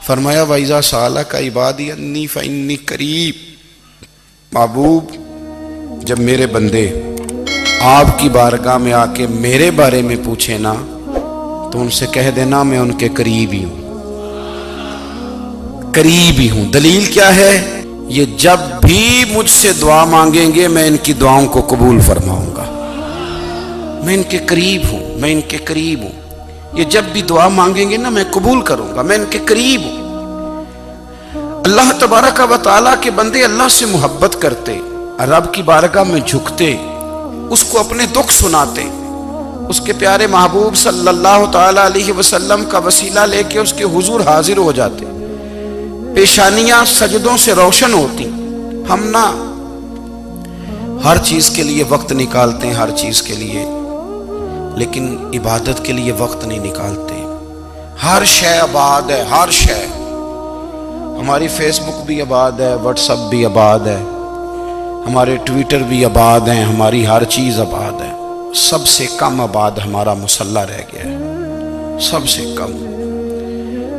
فرمایا وَإِذَا سَأَلَكَ عِبَادِي أَنِّي فَإِنِّي قَرِيب، محبوب جب میرے بندے آپ کی بارگاہ میں آ کے میرے بارے میں پوچھیں نا تو ان سے کہہ دینا میں ان کے قریب ہی ہوں، قریب ہی ہوں۔ دلیل کیا ہے؟ یہ جب بھی مجھ سے دعا مانگیں گے میں ان کی دعاؤں کو قبول فرماؤں گا، میں ان کے قریب ہوں، میں ان کے قریب ہوں۔ یہ جب بھی دعا مانگیں گے نا میں قبول کروں گا، میں ان کے قریب ہوں۔ اللہ تبارک و تعالیٰ کے بندے اللہ سے محبت کرتے، رب کی بارگاہ میں جھکتے، اس کو اپنے دکھ سناتے، اس کے پیارے محبوب صلی اللہ تعالیٰ علیہ وسلم کا وسیلہ لے کے اس کے حضور حاضر ہو جاتے، پیشانیاں سجدوں سے روشن ہوتی۔ ہم نا ہر چیز کے لیے وقت نکالتے ہیں، ہر چیز کے لیے، لیکن عبادت کے لیے وقت نہیں نکالتے۔ ہر شے آباد ہے، ہر شے، ہماری فیس بک بھی آباد ہے، واٹس ایپ بھی آباد ہے، ہمارے ٹویٹر بھی آباد ہیں، ہماری ہر چیز آباد ہے۔ سب سے کم آباد ہمارا مصلی رہ گیا ہے، سب سے کم۔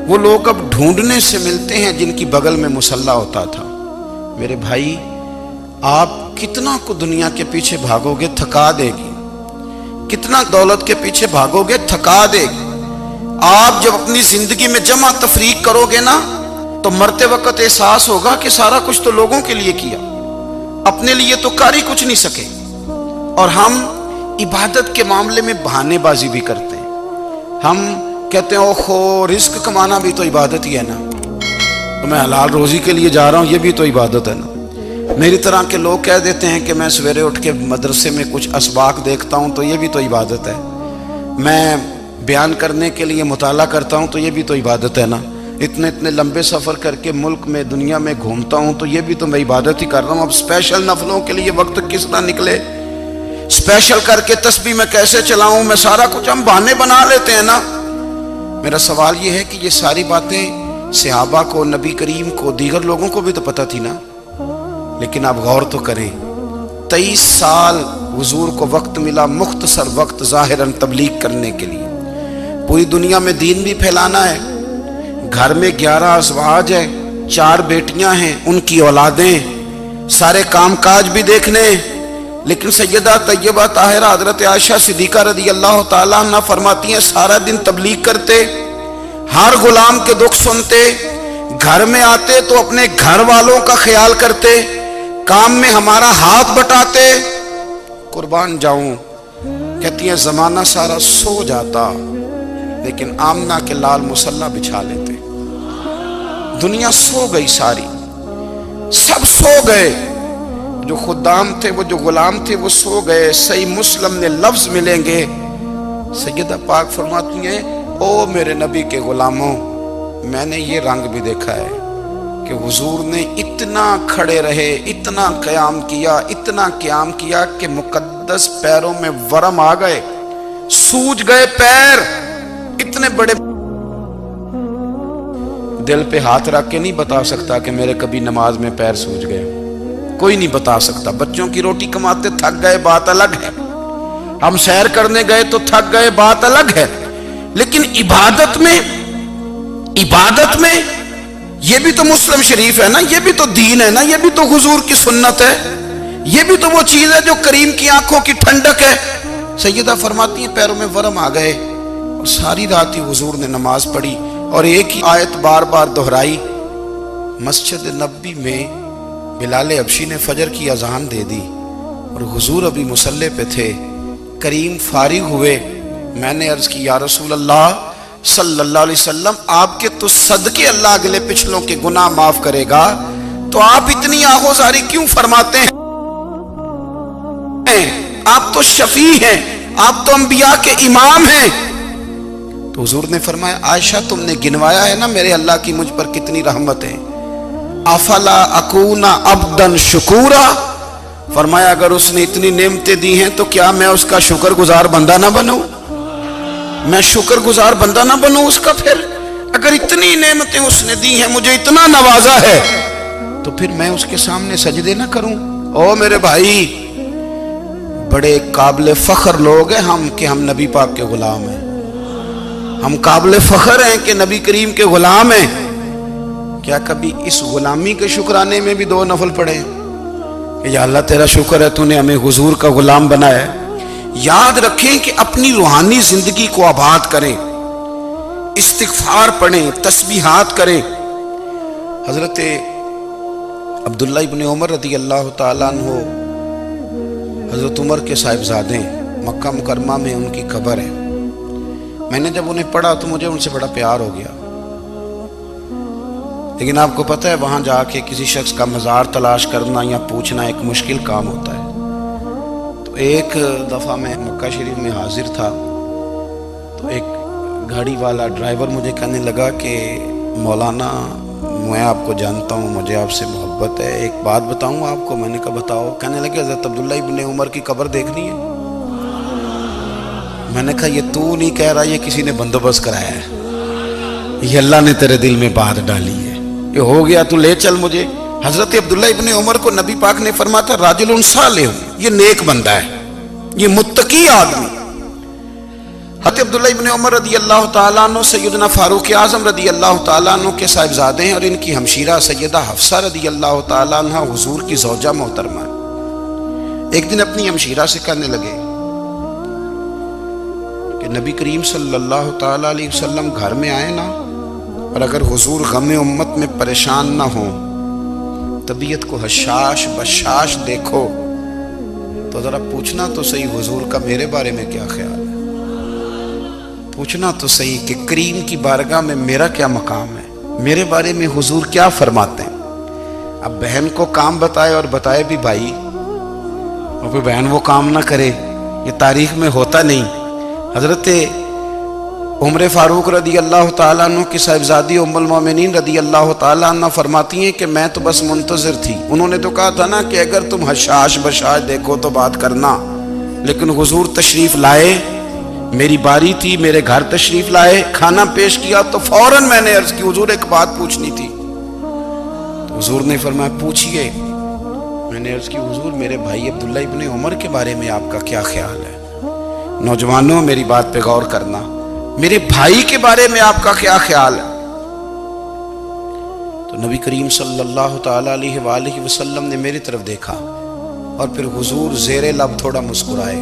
وہ لوگ اب ڈھونڈنے سے ملتے ہیں جن کی بغل میں مصلی ہوتا تھا۔ میرے بھائی آپ کتنا کو دنیا کے پیچھے بھاگو گے تھکا دے گی، کتنا دولت کے پیچھے بھاگو گے تھکا دے گی۔ آپ جب اپنی زندگی میں جمع تفریق کرو گے نا تو مرتے وقت احساس ہوگا کہ سارا کچھ تو لوگوں کے لیے کیا، اپنے لیے تو کاری کچھ نہیں سکے۔ اور ہم عبادت کے معاملے میں بہانے بازی بھی کرتے ہیں۔ ہم کہتے ہیں اوہو رزق کمانا بھی تو عبادت ہی ہے نا، تو میں حلال روزی کے لیے جا رہا ہوں، یہ بھی تو عبادت ہے نا۔ میری طرح کے لوگ کہہ دیتے ہیں کہ میں سویرے اٹھ کے مدرسے میں کچھ اسباق دیکھتا ہوں تو یہ بھی تو عبادت ہے، میں بیان کرنے کے لیے مطالعہ کرتا ہوں تو یہ بھی تو عبادت ہے نا، اتنے لمبے سفر کر کے ملک میں دنیا میں گھومتا ہوں تو یہ بھی تو میں عبادت ہی کر رہا ہوں۔ اب اسپیشل نفلوں کے لیے وقت کس طرح نکلے، اسپیشل کر کے تسبیح میں کیسے چلاؤں، میں سارا کچھ ہم بہانے بنا لیتے ہیں نا۔ میرا سوال یہ ہے کہ یہ ساری باتیں صحابہ کو، نبی کریم کو، دیگر لوگوں کو بھی تو پتہ تھی نا، لیکن آپ غور تو کریں 23 سال حضور کو وقت ملا، مختصر وقت ظاہراً تبلیغ کرنے کے لیے، پوری دنیا میں دین بھی پھیلانا ہے۔ گھر میں 11 ازواج ہے، 4 بیٹیاں ہیں، ان کی اولادیں، سارے کام کاج بھی دیکھنے، لیکن سیدہ طیبہ طاہرہ حضرت عائشہ صدیقہ رضی اللہ تعالیٰ عنہ فرماتی ہیں سارا دن تبلیغ کرتے، ہر غلام کے دکھ سنتے، گھر میں آتے تو اپنے گھر والوں کا خیال کرتے، کام میں ہمارا ہاتھ بٹاتے۔ قربان جاؤں، کہتی ہیں زمانہ سارا سو جاتا لیکن آمنہ کے لال مصلی بچھا لیتے۔ دنیا سو گئی، ساری سب سو گئے، جو خدام تھے، وہ جو غلام تھے وہ سو گئے۔ صحیح مسلم میں لفظ ملیں گے، سیدہ پاک فرماتی ہیں او میرے نبی کے غلاموں، میں نے یہ رنگ بھی دیکھا ہے کہ حضور نے اتنا کھڑے رہے، اتنا قیام کیا، اتنا قیام کیا کہ مقدس پیروں میں ورم آ گئے، سوج گئے پیر، اتنے بڑے۔ دل پہ ہاتھ رکھ کے نہیں بتا سکتا کہ میرے کبھی نماز میں پیر سوج گئے، کوئی نہیں بتا سکتا۔ بچوں کی روٹی کماتے تھک گئے بات الگ ہے، ہم سیر کرنے گئے تو تھک گئے بات الگ ہے، لیکن عبادت میں یہ بھی تو مسلم شریف ہے نا، یہ بھی تو دین ہے نا، یہ بھی تو حضور کی سنت ہے، یہ بھی تو وہ چیز ہے جو کریم کی آنکھوں کی ٹھنڈک ہے۔ سیدہ فرماتی ہیں پیروں میں ورم آ گئے، اور ساری رات ہی حضور نے نماز پڑھی اور ایک ہی آیت بار بار دہرائی۔ مسجد نبوی میں بلال حبشی نے فجر کی اذان دے دی اور حضور ابھی مصلی پہ تھے، کریم فارغ ہوئے، میں نے عرض کی یا رسول اللہ صلی اللہ علیہ وسلم آپ کے تو صدقے اللہ اگلے پچھلوں کے گناہ معاف کرے گا، تو آپ اتنی آہوزاری کیوں فرماتے ہیں؟ آپ تو شفیع ہیں، آپ تو انبیاء کے امام ہیں۔ تو حضور نے فرمایا عائشہ تم نے گنوایا ہے نا میرے اللہ کی مجھ پر کتنی رحمت ہے، افلا اکونا عبدا شکورا، فرمایا اگر اس نے اتنی نعمتیں دی ہیں تو کیا میں اس کا شکر گزار بندہ نہ بنوں، میں شکر گزار بندہ نہ بنوں اس کا؟ پھر اگر اتنی نعمتیں اس نے دی ہیں، مجھے اتنا نوازا ہے، تو پھر میں اس کے سامنے سجدے نہ کروں؟ او میرے بھائی، بڑے قابل فخر لوگ ہیں ہم کہ ہم نبی پاک کے غلام ہیں، ہم قابل فخر ہیں کہ نبی کریم کے غلام ہیں، کیا کبھی اس غلامی کے شکرانے میں بھی 2 نفل پڑھے کہ یا اللہ تیرا شکر ہے تو نے ہمیں حضور کا غلام بنایا ہے؟ یاد رکھیں کہ اپنی روحانی زندگی کو آباد کریں، استغفار پڑھیں، تسبیحات کریں۔ حضرت عبداللہ ابن عمر رضی اللہ تعالیٰ عنہ حضرت عمر کے صاحبزادے، مکہ مکرمہ میں ان کی قبر ہے۔ میں نے جب انہیں پڑھا تو مجھے ان سے بڑا پیار ہو گیا، لیکن آپ کو پتہ ہے وہاں جا کے کسی شخص کا مزار تلاش کرنا یا پوچھنا ایک مشکل کام ہوتا ہے۔ تو ایک دفعہ میں مکہ شریف میں حاضر تھا تو ایک گاڑی والا ڈرائیور مجھے کہنے لگا کہ مولانا میں آپ کو جانتا ہوں، مجھے آپ سے محبت ہے، ایک بات بتاؤں آپ کو؟ میں نے کہا بتاؤ۔ کہنے لگے حضرت عبداللہ ابن عمر کی قبر دیکھنی ہے۔ میں نے کہا یہ تو نہیں کہہ رہا، یہ کسی نے بندوبست کرایا ہے، یہ اللہ نے تیرے دل میں بات ڈالی ہے، یہ ہو گیا تو لے چل مجھے۔ حضرت عبداللہ ابن عمر کو نبی پاک نے فرمایا تھا راجل صالح، یہ نیک بندہ ہے، یہ متقی آدمی۔ حضرت عبداللہ ابن عمر رضی اللہ تعالیٰ عنہ سیدنا فاروق اعظم رضی اللہ تعالیٰ عنہ کے صاحبزادے ہیں، اور ان کی ہمشیرہ سیدہ حفصہ رضی اللہ تعالیٰ عنہ حضور کی زوجہ محترمہ ہے۔ ایک دن اپنی ہمشیرہ سے کہنے لگے کہ نبی کریم صلی اللہ تعالیٰ علیہ وسلم گھر میں آئے نا، اور اگر حضور غم امت میں پریشان نہ ہوں، طبیعت کو حشاش بشاش دیکھو تو ذرا پوچھنا تو صحیح حضور کا میرے بارے میں کیا خیال ہے، پوچھنا تو صحیح کہ کریم کی بارگاہ میں میرا کیا مقام ہے، میرے بارے میں حضور کیا فرماتے ہیں۔ اب بہن کو کام بتائے اور بتائے بھی بھائی، اور پھر بہن وہ کام نہ کرے، یہ تاریخ میں ہوتا نہیں۔ حضرت عمر فاروق رضی اللہ تعالیٰ عنہ کی صاحبزادی ام المومنین رضی اللہ تعالیٰ عنہ فرماتی ہیں کہ میں تو بس منتظر تھی، انہوں نے تو کہا تھا نا کہ اگر تم حشاش بشاش دیکھو تو بات کرنا، لیکن حضور تشریف لائے، میری باری تھی، میرے گھر تشریف لائے، کھانا پیش کیا تو فوراً میں نے عرض کی حضور ایک بات پوچھنی تھی۔ تو حضور نے فرمایا پوچھئے۔ میں نے عرض کی حضور میرے بھائی عبداللہ ابن عمر کے بارے میں آپ کا کیا خیال ہے؟ نوجوانوں میری بات پہ غور کرنا، میرے بھائی کے بارے میں آپ کا کیا خیال ہے؟ تو نبی کریم صلی اللہ تعالیٰ علیہ وآلہ وسلم نے میری طرف دیکھا اور پھر حضور زیر لب تھوڑا مسکرائے،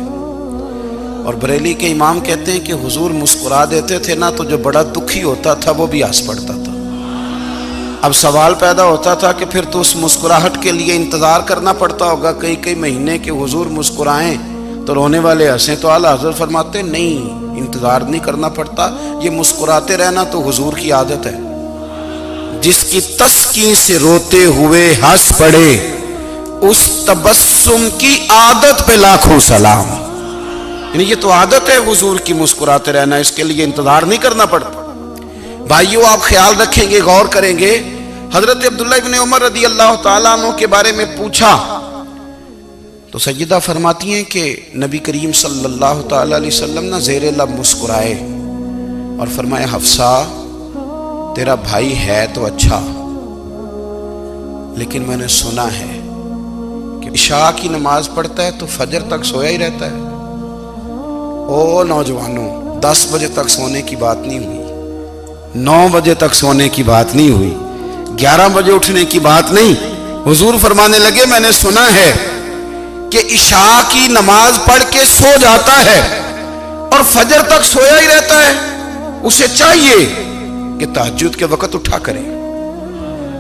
اور بریلی کے امام کہتے ہیں کہ حضور مسکرا دیتے تھے نا تو جو بڑا دکھی ہوتا تھا وہ بھی ہنس پڑتا تھا۔ اب سوال پیدا ہوتا تھا کہ پھر تو اس مسکراہٹ کے لیے انتظار کرنا پڑتا ہوگا کئی مہینے کہ حضور مسکرائیں تو رونے والے ہنسیں، تو اعلیٰ حضرت فرماتے نہیں، انتظار نہیں کرنا پڑتا، یہ مسکراتے رہنا تو حضور کی عادت ہے۔ جس کی تسکین سے روتے ہوئے ہنس پڑے اس تبسم کی عادت پہ لاکھوں سلام۔ یعنی یہ تو عادت ہے حضور کی مسکراتے رہنا، اس کے لیے انتظار نہیں کرنا پڑتا۔ بھائیو آپ خیال رکھیں گے، غور کریں گے، حضرت عبداللہ ابن عمر رضی اللہ تعالیٰ عنہ کے بارے میں پوچھا تو سیدہ فرماتی ہیں کہ نبی کریم صلی اللہ تعالیٰ علیہ وسلم نے زیر لب مسکرائے اور فرمایا حفصہ تیرا بھائی ہے تو اچھا، لیکن میں نے سنا ہے کہ عشاء کی نماز پڑھتا ہے تو فجر تک سویا ہی رہتا ہے۔ او نوجوانوں، 10 بجے تک سونے کی بات نہیں ہوئی، 9 بجے تک سونے کی بات نہیں ہوئی، 11 بجے اٹھنے کی بات نہیں۔ حضور فرمانے لگے میں نے سنا ہے کہ عشاء کی نماز پڑھ کے سو جاتا ہے اور فجر تک سویا ہی رہتا ہے، اسے چاہیے کہ تہجد کے وقت اٹھا کرے،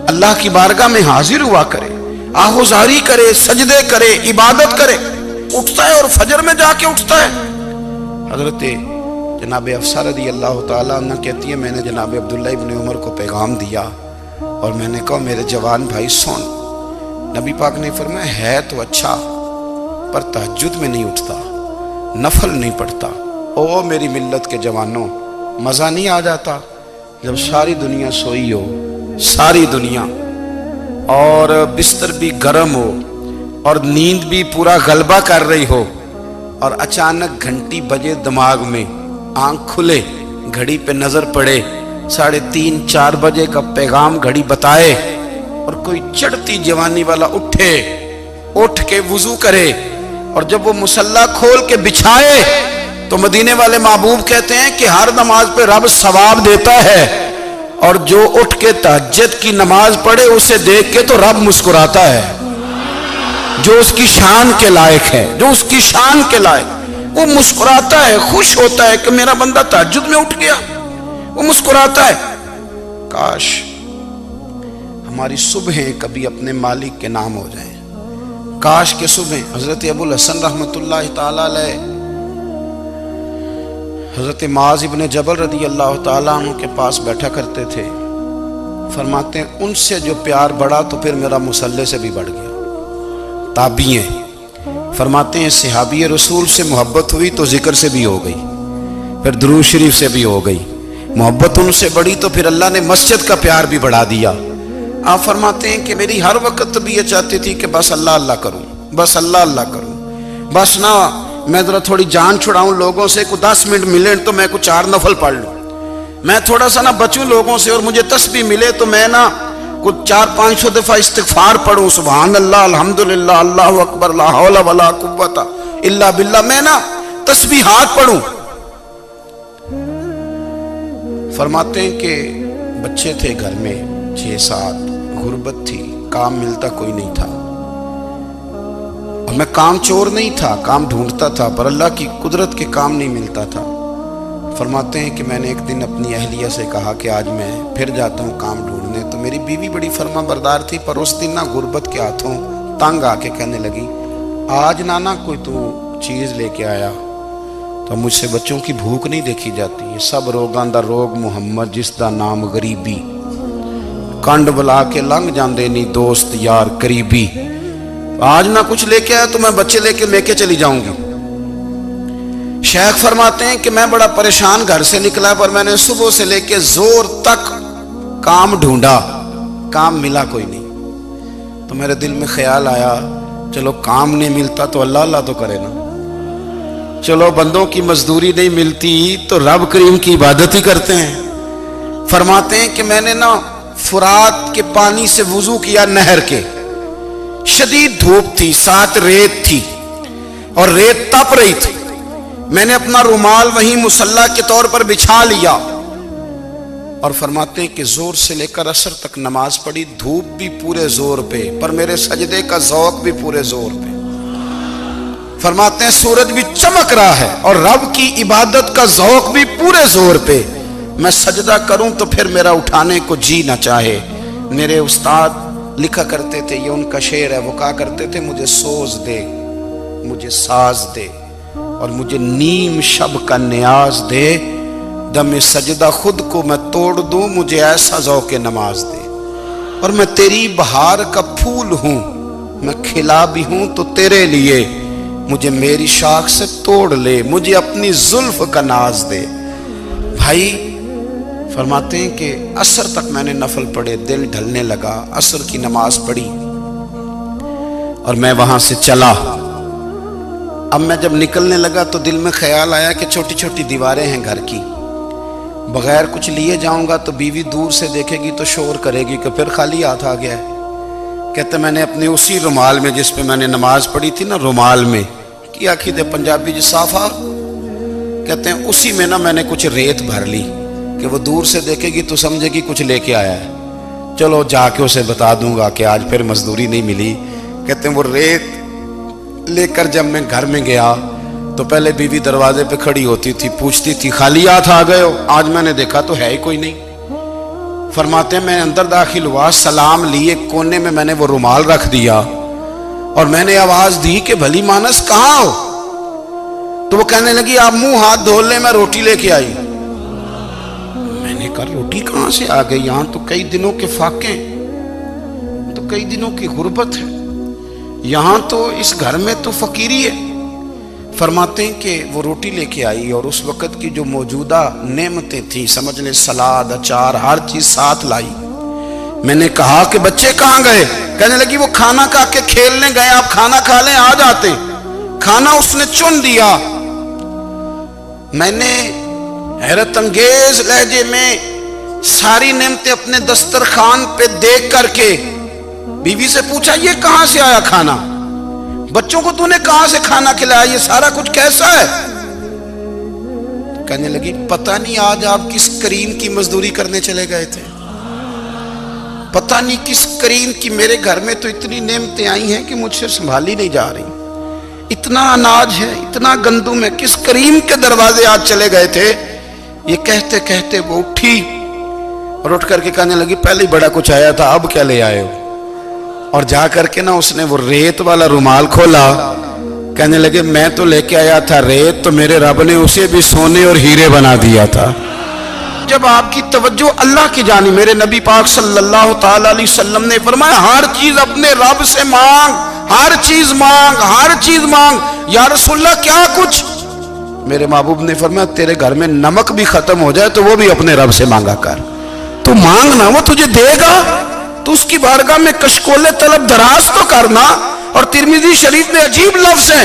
اللہ کی بارگاہ میں حاضر ہوا کرے، آہوزاری کرے، سجدے کرے، عبادت کرے، اٹھتا ہے اور فجر میں جا کے اٹھتا ہے۔ حضرت جناب حفصہ رضی اللہ تعالیٰ عنہ کہتی ہے میں نے جناب عبداللہ ابن عمر کو پیغام دیا اور میں نے کہا میرے جوان بھائی سن۔ نبی پاک نے فرمایا ہے تو اچھا پر تہجد میں نہیں اٹھتا، نفل نہیں پڑھتا۔ او میری ملت کے جوانوں، مزہ نہیں آ جاتا جب ساری دنیا سوئی ہو، ساری دنیا، اور بستر بھی گرم ہو اور نیند بھی پورا غلبہ کر رہی ہو، اور اچانک گھنٹی بجے دماغ میں، آنکھ کھلے، گھڑی پہ نظر پڑے، 3:30 4 بجے کا پیغام گھڑی بتائے، اور کوئی چڑھتی جوانی والا اٹھ کے وضو کرے، اور جب وہ مصلی کھول کے بچھائے تو مدینے والے محبوب کہتے ہیں کہ ہر نماز پہ رب ثواب دیتا ہے، اور جو اٹھ کے تہجد کی نماز پڑھے اسے دیکھ کے تو رب مسکراتا ہے، جو اس کی شان کے لائق ہے، جو اس کی شان کے لائق، وہ مسکراتا ہے، خوش ہوتا ہے کہ میرا بندہ تہجد میں اٹھ گیا، وہ مسکراتا ہے۔ کاش ہماری صبحیں کبھی اپنے مالک کے نام ہو جائیں، کاش کے صبحیں۔ حضرت ابو الحسن رحمۃ اللہ تعالیٰ علیہ حضرت معاذ ابن جبل رضی اللہ تعالیٰ عنہ کے پاس بیٹھا کرتے تھے، فرماتے ہیں ان سے جو پیار بڑھا تو پھر میرا مصلی سے بھی بڑھ گیا۔ تابعی ہیں، فرماتے ہیں صحابی رسول سے محبت ہوئی تو ذکر سے بھی ہو گئی، پھر درود شریف سے بھی ہو گئی، محبت ان سے بڑھی تو پھر اللہ نے مسجد کا پیار بھی بڑھا دیا۔ آپ فرماتے ہیں کہ میری ہر وقت بھی یہ چاہتی تھی کہ بس اللہ اللہ کروں، بس اللہ اللہ کروں، بس نہ میں ذرا تھوڑی جان چھڑاؤں لوگوں سے، کوئی 10 منٹ ملے تو میں کچھ 4 نفل پڑھ لوں، میں تھوڑا سا نہ بچوں لوگوں سے، اور مجھے تسبیح ملے تو میں نہ کچھ 400-500 دفعہ استغفار پڑھوں، سبحان اللہ، الحمدللہ، اللہ اکبر، لا حول ولا قوت الا باللہ، میں نہ تسبیحات پڑھوں۔ فرماتے ہیں کہ بچے تھے گھر میں 6-7، غربت تھی، کام ملتا کوئی نہیں تھا، اور میں کام چور نہیں تھا، کام ڈھونڈتا تھا، پر اللہ کی قدرت کے کام نہیں ملتا تھا۔ فرماتے ہیں کہ میں نے ایک دن اپنی اہلیہ سے کہا کہ آج میں پھر جاتا ہوں کام ڈھونڈنے، تو میری بیوی بڑی فرما بردار تھی، پر اس دن نہ غربت کے ہاتھوں تنگ آ کے کہنے لگی آج نانا کوئی تو چیز لے کے آیا، تو مجھ سے بچوں کی بھوک نہیں دیکھی جاتی، یہ سب روگاں دا روگ محمد جس دا نام غریبی، کنڈ بلا کے لنگ جاندے نہیں دوست یار قریبی، آج نہ کچھ لے کے آیا تو میں بچے لے کے چلی جاؤں گی۔ شیخ فرماتے ہیں کہ میں بڑا پریشان گھر سے نکلا، پر میں نے صبح سے لے کے زور تک کام ڈھونڈا، کام ملا کوئی نہیں، تو میرے دل میں خیال آیا چلو کام نہیں ملتا تو اللہ اللہ تو کرے نا، چلو بندوں کی مزدوری نہیں ملتی تو رب کریم کی عبادت ہی کرتے ہیں۔ فرماتے ہیں کہ میں نے نا فرات کے پانی سے وضو کیا، نہر کے، شدید دھوپ تھی، ساتھ ریت تھی اور ریت تپ رہی تھی، میں نے اپنا رومال وہیں مصلی کے طور پر بچھا لیا، اور فرماتے ہیں کہ زور سے لے کر عصر تک نماز پڑھی، دھوپ بھی پورے زور پہ، پر میرے سجدے کا ذوق بھی پورے زور پہ۔ فرماتے ہیں سورج بھی چمک رہا ہے اور رب کی عبادت کا ذوق بھی پورے زور پہ، میں سجدہ کروں تو پھر میرا اٹھانے کو جی نہ چاہے۔ میرے استاد لکھا کرتے تھے، یہ ان کا شعر ہے، وہ کہا کرتے تھے مجھے سوز دے، مجھے ساز دے، اور مجھے نیم شب کا نیاز دے، دم سجدہ خود کو میں توڑ دوں، مجھے ایسا ذوق نماز دے، اور میں تیری بہار کا پھول ہوں، میں کھلا بھی ہوں تو تیرے لیے، مجھے میری شاخ سے توڑ لے، مجھے اپنی زلف کا ناز دے۔ بھائی فرماتے ہیں کہ عصر تک میں نے نفل پڑھے، دل ڈھلنے لگا، عصر کی نماز پڑھی اور میں وہاں سے چلا۔ اب میں جب نکلنے لگا تو دل میں خیال آیا کہ چھوٹی چھوٹی دیواریں ہیں گھر کی، بغیر کچھ لیے جاؤں گا تو بیوی دور سے دیکھے گی تو شور کرے گی کہ پھر خالی ہاتھ آ گیا ہے۔ کہتے میں نے اپنے اسی رومال میں جس پہ میں نے نماز پڑھی تھی نا، رومال میں کی آخی دے پنجابی جو صافہ کہتے ہیں، اسی میں نا میں نے کچھ ریت بھر لی کہ وہ دور سے دیکھے گی تو سمجھے گی کچھ لے کے آیا ہے، چلو جا کے اسے بتا دوں گا کہ آج پھر مزدوری نہیں ملی۔ کہتے ہیں وہ ریت لے کر جب میں گھر میں گیا تو پہلے بیوی دروازے پہ کھڑی ہوتی تھی، پوچھتی تھی خالی ہاتھ آ گئے ہو؟ آج میں نے دیکھا تو ہے ہی کوئی نہیں۔ فرماتے ہیں میں اندر داخل ہوا، سلام لیے، کونے میں میں نے وہ رومال رکھ دیا اور میں نے آواز دی کہ بھلی مانس کہاں ہو؟ تو وہ کہنے لگی آپ منہ ہاتھ دھو لیں، میں روٹی لے کے آئی۔ میں نے کہا روٹی کہاں سے آ گئی؟ یہاں تو کئی دنوں کے فاقے، تو کئی دنوں کی غربت ہے، یہاں تو اس گھر میں تو فقیری ہے۔ فرماتے ہیں کہ وہ روٹی لے کے آئی اور اس وقت کی جو موجودہ نعمتیں تھیں، سمجھ لیں سلاد، اچار، ہر چیز ساتھ لائی۔ میں نے کہا کہ بچے کہاں گئے؟ کہنے لگی وہ کھانا کھا کے کھیلنے گئے، آپ کھانا کھا لیں آ جاتے۔ کھانا اس نے چن دیا۔ میں نے حیرت انگیز لہجے میں ساری نعمتیں اپنے دسترخوان پہ دیکھ کر کے بیوی سے پوچھا یہ کہاں سے آیا کھانا؟ بچوں کو تو نے کہاں سے کھانا کھلایا؟ یہ سارا کچھ کیسا ہے؟ کہنے لگی پتہ نہیں آج آپ کس کریم کی مزدوری کرنے چلے گئے تھے۔ پتہ نہیں کس کریم کی میرے گھر میں تو اتنی نعمتیں آئی ہیں کہ مجھ سے سنبھالی نہیں جا رہی، اتنا اناج ہے، اتنا گندم ہے، کس کریم کے دروازے آج چلے گئے تھے؟ یہ کہتے کہتے وہ اٹھی اور اٹھ کر کے کہنے لگی پہلے ہی بڑا کچھ آیا تھا، اب کیا لے آئے ہو؟ اور جا کر کے نا اس نے وہ ریت والا رومال کھولا، کہنے لگے میں تو لے کے آیا تھا ریت، تو میرے رب نے اسے بھی سونے اور ہیرے بنا دیا تھا۔ جب آپ کی توجہ اللہ کی جانب، میرے نبی پاک صلی اللہ تعالی علیہ وسلم نے فرمایا ہر چیز اپنے رب سے مانگ، ہر چیز مانگ، ہر چیز مانگ۔ یا رسول اللہ کیا کچھ؟ میرے محبوب نے فرمایا تیرے گھر میں نمک بھی ختم ہو جائے تو وہ بھی اپنے رب سے مانگا کر، تو مانگنا وہ تجھے دے گا، تو اس کی بارگاہ میں کشکول طلب دراز تو کرنا۔ اور ترمذی شریف میں عجیب لفظ ہے،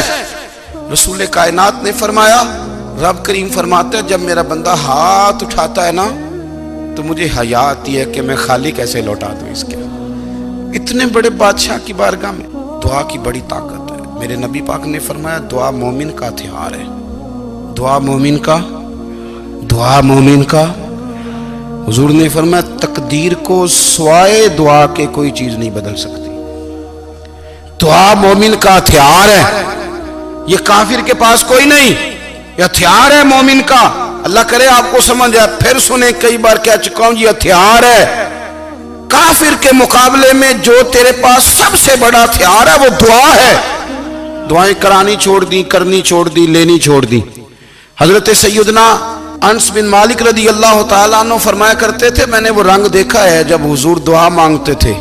رسول کائنات نے فرمایا، رب کریم فرماتا ہے جب میرا بندہ ہاتھ اٹھاتا ہے نا تو مجھے حیا آتی ہے کہ میں خالی کیسے لوٹا دوں اس کے۔ اتنے بڑے بادشاہ کی بارگاہ میں دعا کی بڑی طاقت ہے۔ میرے نبی پاک نے فرمایا دعا مومن کا ہتھیار ہے، دعا مومن کا، دعا مومن کا۔ حضور نے فرمایا تقدیر کو سوائے دعا کے کوئی چیز نہیں بدل سکتی۔ دعا مومن کا ہتھیار ہے، یہ کافر کے پاس کوئی نہیں، یہ ہتھیار ہے مومن کا۔ اللہ کرے آپ کو سمجھ آئے، پھر سنیں، کئی بار کہہ چکا ہوں یہ ہتھیار ہے۔ کافر کے مقابلے میں جو تیرے پاس سب سے بڑا ہتھیار ہے وہ دعا ہے۔ دعائیں کرانی چھوڑ دی، کرنی چھوڑ دی، لینی چھوڑ دی۔ حضرت سیدنا انس بن مالک رضی اللہ تعالیٰ عنہ فرمایا کرتے تھے میں نے وہ رنگ دیکھا ہے جب حضور دعا مانگتے تھے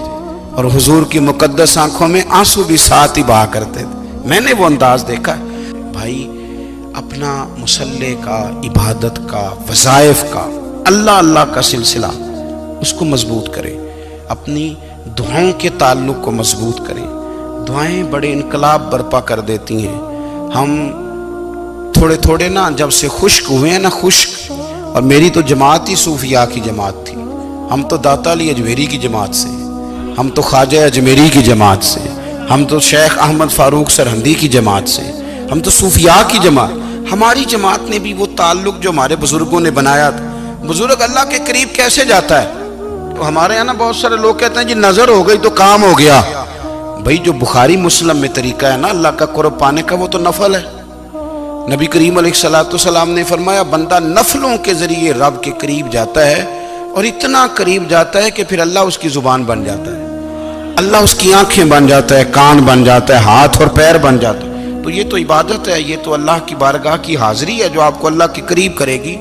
اور حضور کی مقدس آنکھوں میں آنسو بھی ساتھ ہی بہا کرتے تھے، میں نے وہ انداز دیکھا ہے۔ بھائی اپنا مصلی کا، عبادت کا، وظائف کا، اللہ اللہ کا سلسلہ اس کو مضبوط کریں، اپنی دعاؤں کے تعلق کو مضبوط کریں۔ دعائیں بڑے انقلاب برپا کر دیتی ہیں۔ ہم تھوڑے تھوڑے نا جب سے خشک ہوئے ہیں نا، خشک، اور میری تو جماعت ہی صوفیاء کی جماعت تھی، ہم تو داتا علی اجمیری کی جماعت سے، ہم تو خواجہ اجمیری کی جماعت سے، ہم تو شیخ احمد فاروق سرہندی کی جماعت سے، ہم تو صوفیاء کی جماعت۔ ہماری جماعت نے بھی وہ تعلق جو ہمارے بزرگوں نے بنایا تھا۔ بزرگ اللہ کے قریب کیسے جاتا ہے؟ تو ہمارے یہاں نا بہت سارے لوگ کہتے ہیں جی نظر ہو گئی تو کام ہو گیا۔ بھائی جو بخاری مسلم میں طریقہ ہے نا اللہ کا قرب پانے کا وہ تو نفل ہے۔ نبی کریم علیہ السلام نے فرمایا بندہ نفلوں کے ذریعے رب کے قریب جاتا ہے، اور اتنا قریب جاتا ہے کہ پھر اللہ اس کی زبان بن جاتا ہے، اللہ اس کی آنکھیں بن جاتا ہے، کان بن جاتا ہے، ہاتھ اور پیر بن جاتا ہے۔ تو یہ تو عبادت ہے، یہ تو اللہ کی بارگاہ کی حاضری ہے جو آپ کو اللہ کے قریب کرے گی۔